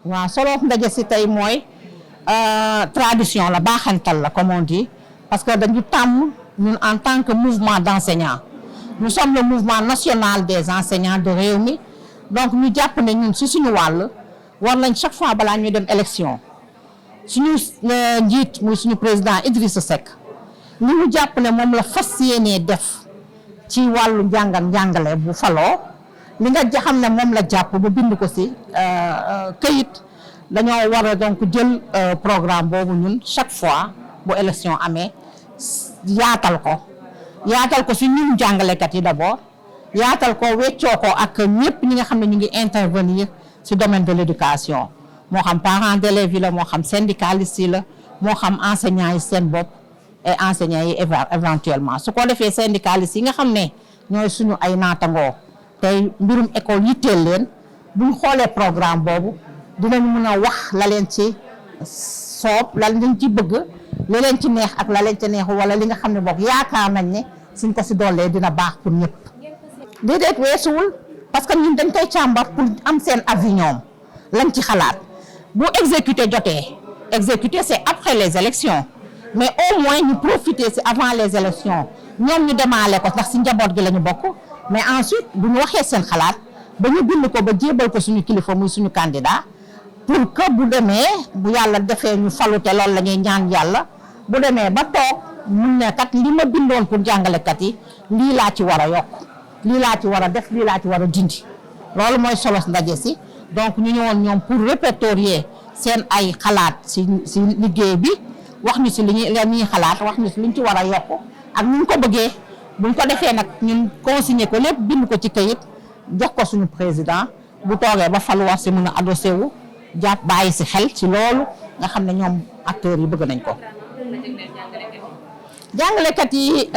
waaw solo ndaje si tey mooy tradition la baaxantal la comme on dit parce que dañu tàmm ñun en tant que mouvement d'enseignants nous sommes le mouvement national des enseignants de Rewmi donc ñu jàpp ne ñun si suñu wàll war nañ chaque fois balaa ñuy dem élection suñu njiit muy suñu président Idrissa Seck li ñu jàpp ne moom la fas yéenee def ci wàllu njàngale bu faloo li nga xam ne moom la jàpp ba bind ko si këyit dañoo war a donc jël programme boobu ñun chaque fois bu élection amee yaatal ko si ñun jàngalekat yi d'abord yaatal ko weccoo ko ak ñëpp ñi nga xam ne ñu ngi intervenir si domaine de l'éducation moo xam parents d'élèves yi la moo xam syndicalistes yi la moo xam enseignants yi seen bopp et enseignants yi éventuellement su ko defee syndicalistes yi nga xam ne ñooy suñu ay naatangoo tey mbirum école yitteel leen buñ xoolee programme boobu dinañ mën a wax la leen ci soob la leen ci bëgg la leen ci neex ak la leen ci neexu wala li nga xam ne boog yaakaar nañ ne suñ ko si doolee dina baax pour ñëpp. déedéet weesuwul parce que ñun dañ koy càmbar pour am seen avis ñoom lañ ci xalaat bu exécuter jotee exécuter c'est après les élections mais au moins ñu profiter si avant les élections ñoom ñu demaale ko ndax si njaboot gi la ñu bokk mais ensuite bu ñu waxee seen xalaat ba ñu bind ko ba jébal ko suñu kilifa muy suñu candidat pour que bu demee bu yàlla defee ñu falute loolu la ñuy ñaan yàlla bu demee ba toog mun ne kat li ma bindoon pour jàngalekat yi lii laa ci war a yokk lii laa ci war a def lii laa ci war a dindi loolu mooy solos ndaje si donc ñu ñëwoon ñoom pour répertorier seen ay xalaat si liggéey bi wax ñu si li ñuy xalaat wax ñu si liñ ci war a yokk ak ñu ko bëggee buñ ko defee nag ñun consigné ko lépp bind ko ci kayit jox ko suñu président bu toogee ba falu war si mën a adossé wu jàpp bàyyi si xel ci loolu nga xam ne ñoom acteurs yi bëgg nañ ko. jàngalekat yi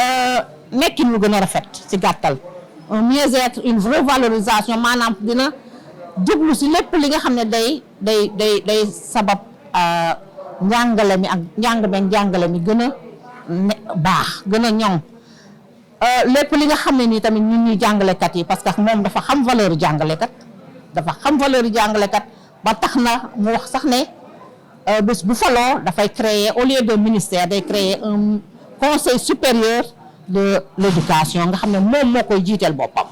nekkin lu gën a rafet si gàttal un mieux-être une vraie valorisation maanaam dina jublu si lépp li nga xam ne day sabab njàngale mi ak njàngale mi gën a baax gën a ñoŋ lépp li nga xam ne nii tamit ñun ñuy jàngalekat yi parce que moom dafa xam valeur jàngalekat ba tax na mu wax sax ne bés bu faloo dafay créer au lieu de ministère day créer un conseil supérieur de l'éducation nga xam ne moom moo koy jiiteel boppam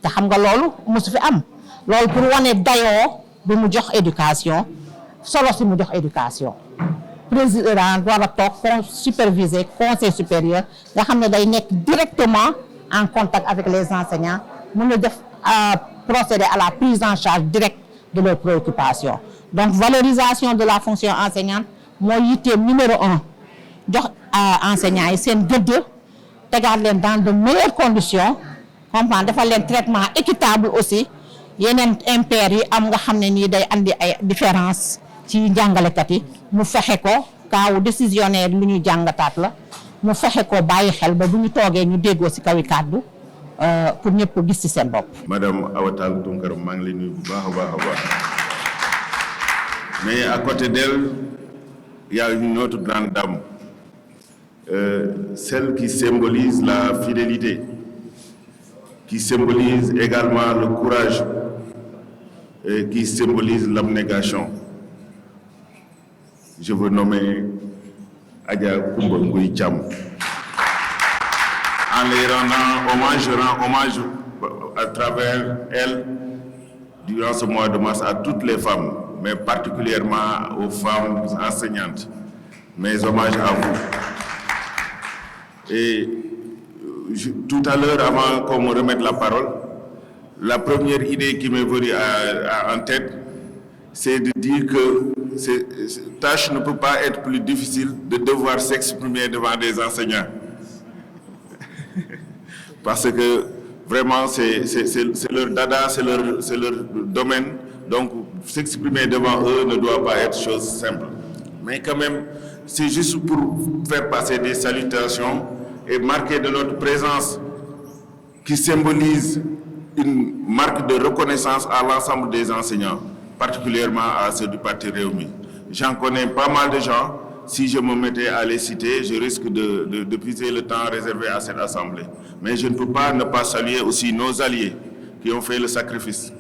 te xam nga loolu mosu fi am loolu pour wane dayoo bi mu jox éducation solo si mu jox éducation président war a toog superviser conseil supérieur nga xam ne day nekk directement en contact avec les enseignants mun na def procéder à la prise en charge directe de leurs préoccupations donc valorisation de la fonction enseignante mooy yitteem numéro 1 jox enseignants yi seen gëdd tegaat leen dans de meilleures conditions comprendre defal leen traitement équitable aussi yeneen impair yi am nga xam ne nii day andi ay différence ci jàngalekat yi mu fexe ko kaawu décisionnaire lu ñuy jàngataat la mu fexe ko bàyyi xel ba bu ñu toogee ñu déggoo ci kawi kàddu pour ñëpp gis ci seen bopp. Madame Awa Tall Tounkara maa ngi lay nuyu bu baax a baax mais à côté d'elle il y a une autre grande dame celle qui symbolise la fidélité, qui symbolise également le courage et qui symbolise l'abnégation. Je veux nommer Adja Koumba Ngouy Thiam. En les rendant hommage, je rends hommage à travers elle, durant ce mois de mars, à toutes les femmes, mais particulièrement aux femmes enseignantes. Mes hommages à vous. Et tout à l'heure, avant qu'on me remette la parole, la première idée qui m'est venue en tête, c'est de dire que cette tâche ne peut pas être plus difficile de devoir s'exprimer devant des enseignants. Parce que vraiment, c'est leur dada, c'est leur domaine. Donc, s'exprimer devant eux ne doit pas être chose simple. Mais quand même, c'est juste pour faire passer des salutations et marquer de notre présence qui symbolise une marque de reconnaissance à l'ensemble des enseignants, particulièrement à ceux du parti Rewmi. J'en connais pas mal de gens. Si je me mettais à les citer, je risque de puiser le temps réservé à cette assemblée. Mais je ne peux pas ne pas saluer aussi nos alliés qui ont fait le sacrifice,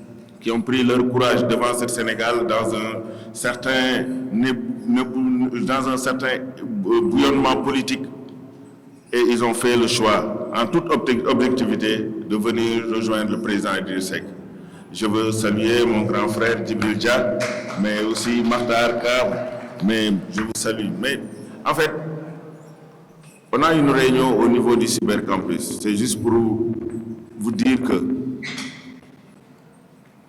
qui ont pris leur courage devant ce Sénégal dans un certain bouillonnement politique. Et ils ont fait le choix, en toute objectivité, de venir rejoindre le président Idriss Seck. Je veux saluer mon grand frère Djibril Dia, mais aussi Makhtar Kab, mais je vous salue. Mais en fait, on a une réunion au niveau du cybercampus. C'est juste pour vous dire que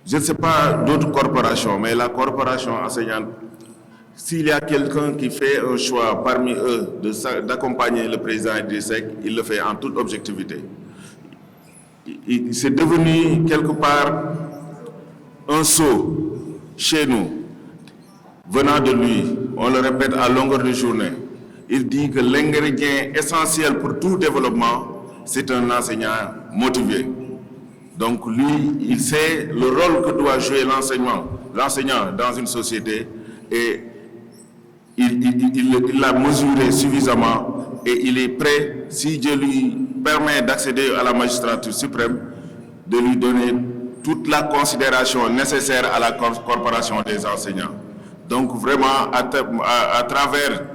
je ne sais pas d'autres corporations, mais la corporation enseignante, s'il y a quelqu'un qui fait un choix parmi eux d'accompagner le président Idriss Seck, il le fait en toute objectivité. C'est devenu quelque part un sceau chez nous, venant de lui. On le répète à longueur de journée. Il dit que l'ingrédient essentiel pour tout développement, c'est un enseignant motivé. Donc lui, il sait le rôle que doit jouer l'enseignant dans une société, et il l'a mesuré suffisamment, et il est prêt, si Dieu lui permet d'accéder à la magistrature suprême, de lui donner toute la considération nécessaire à la corporation des enseignants. Donc vraiment, à travers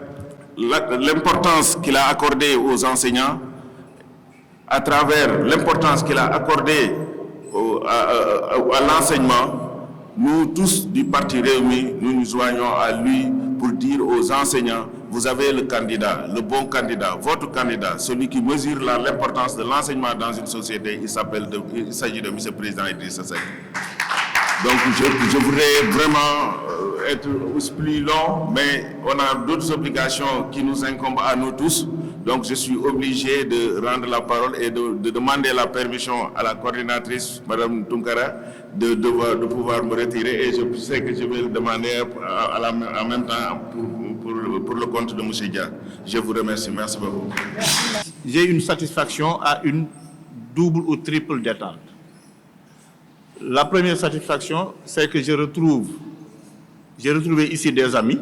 l'importance qu'il a accordée aux enseignants, à travers l'importance qu'il a accordée à l'enseignement, nous tous du Parti Rewmi, nous nous joignons à lui pour dire aux enseignants: vous avez le candidat, le bon candidat, votre candidat, celui qui mesure l'importance de l'enseignement dans une société. Il s'agit de M. le Président Idrissa Seck. Donc je voudrais vraiment être plus long, mais on a d'autres obligations qui nous incombent à nous tous. Donc je suis obligé de rendre la parole et de demander la permission à la coordinatrice, Mme Tunkara, de pouvoir me retirer. Et je sais que je vais le demander en même temps pour le compte de M. Dia. Je vous remercie. Merci beaucoup. J'ai une satisfaction à une double ou triple détente. La première satisfaction, c'est que j'ai retrouvé ici des amis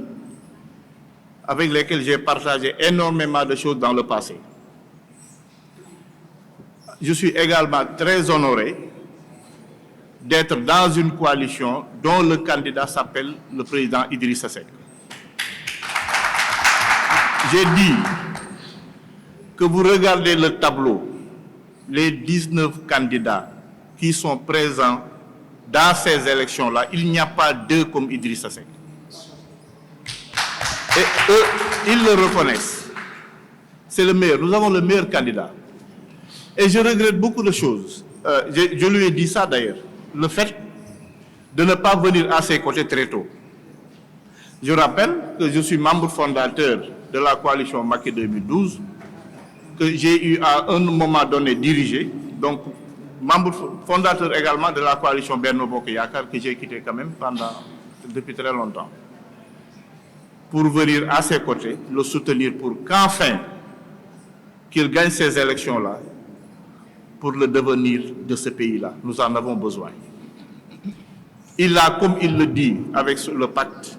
avec lesquels j'ai partagé énormément de choses dans le passé. Je suis également très honoré d'être dans une coalition dont le candidat s'appelle le président Idrissa Seck. J'ai dit que vous regardez le tableau, les 19 candidats qui sont présents dans ces élections-là, il n'y a pas deux comme Idrissa Seck. Et eux, ils le reconnaissent. C'est le meilleur. Nous avons le meilleur candidat. Et je regrette beaucoup de choses. Je lui ai dit ça d'ailleurs. Le fait de ne pas venir à ses côtés très tôt. Je rappelle que je suis membre fondateur de la coalition Macky 2012, que j'ai eu à un moment donné dirigé, donc membre fondateur également de la coalition Benno Bokk Yakaar, que j'ai quitté quand même depuis très longtemps, pour venir à ses côtés, le soutenir pour qu'enfin qu'il gagne ces élections-là pour le devenir de ce pays-là. Nous en avons besoin. Il a, comme il le dit avec le pacte,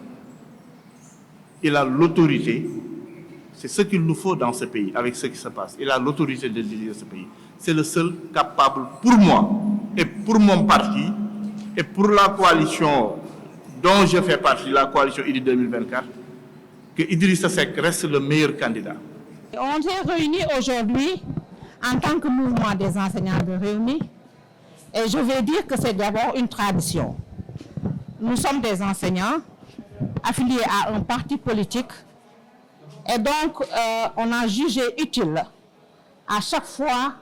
il a l'autorité. C'est ce qu'il nous faut dans ce pays, avec ce qui se passe. Il a l'autorité de diriger ce pays. C'est le seul capable, pour moi, et pour mon parti, et pour la coalition dont je fais partie, la coalition IDI 2024, que Idrissa Seck reste le meilleur candidat. On s'est réunis aujourd'hui en tant que mouvement des enseignants de Rewmi, et je vais dire que c'est d'abord une tradition. Nous sommes des enseignants affiliés à un parti politique, et donc on a jugé utile à chaque fois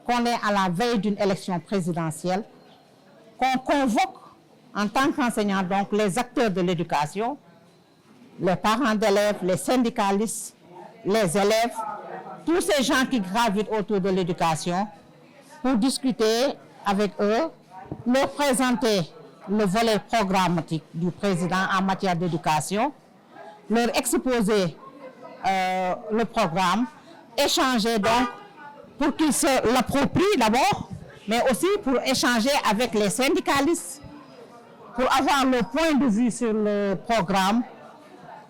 qu'on est à la veille d'une élection présidentielle, qu'on convoque en tant qu'enseignants donc les acteurs de l'éducation, les parents d'élèves, les syndicalistes, les élèves, tous ces gens qui gravitent autour de l'éducation, pour discuter avec eux, leur présenter le volet programmatique du président en matière d'éducation, leur exposer le programme, échanger donc pour qu'ils se l'approprient d'abord, mais aussi pour échanger avec les syndicalistes, pour avoir leur point de vue sur le programme,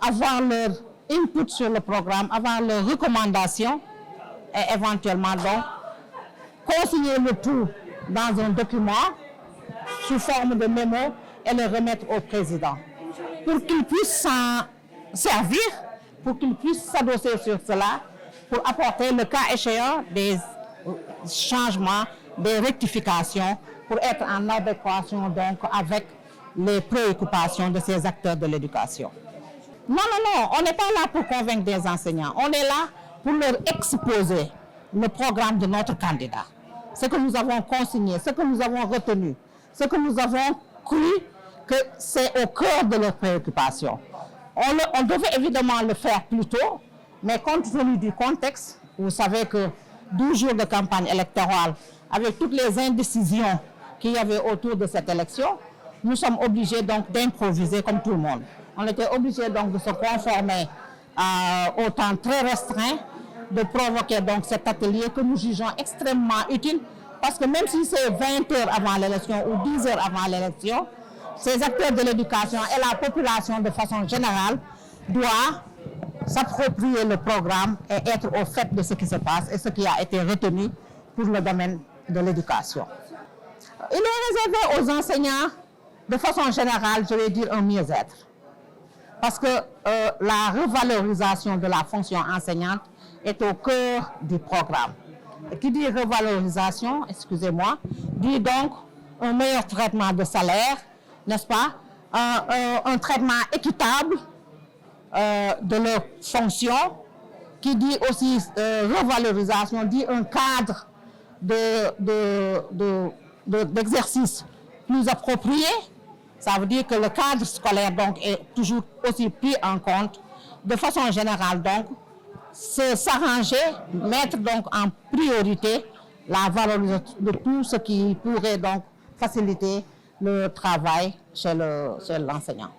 avoir leur input sur le programme, avoir leurs recommandations et éventuellement donc consigner le tout dans un document sous forme de mémo et le remettre au président pour qu'il puisse s'en servir, pour qu'il puisse s'adosser sur cela, pour apporter le cas échéant des changements, des rectifications, pour être en adéquation donc avec les préoccupations de ces acteurs de l'éducation. Non, on n'est pas là pour convaincre des enseignants, on est là pour leur exposer le programme de notre candidat. Ce que nous avons consigné, ce que nous avons retenu, ce que nous avons cru que c'est au cœur de leurs préoccupations. On devait évidemment le faire plus tôt, mais compte tenu du contexte, vous savez que 12 jours de campagne électorale, avec toutes les indécisions qu'il y avait autour de cette élection, nous sommes obligés donc d'improviser comme tout le monde. On était obligés donc de se conformer au temps très restreint, de provoquer donc cet atelier que nous jugeons extrêmement utile, parce que même si c'est 20 heures avant l'élection ou 10 heures avant l'élection, ces acteurs de l'éducation et la population de façon générale doivent s'approprier le programme et être au fait de ce qui se passe et ce qui a été retenu pour le domaine de l'éducation. Il est réservé aux enseignants, de façon générale, je vais dire un mieux-être. Parce que la revalorisation de la fonction enseignante est au cœur du programme. Et qui dit revalorisation, excusez-moi, dit donc un meilleur traitement de salaire, n'est-ce pas, un traitement équitable de leurs fonctions, qui dit aussi revalorisation, dit un cadre d'exercice plus approprié. Ça veut dire que le cadre scolaire donc, est toujours aussi pris en compte. De façon générale, donc, s'arranger, mettre donc en priorité la valorisation de tout ce qui pourrait donc faciliter le travail chez l'enseignant.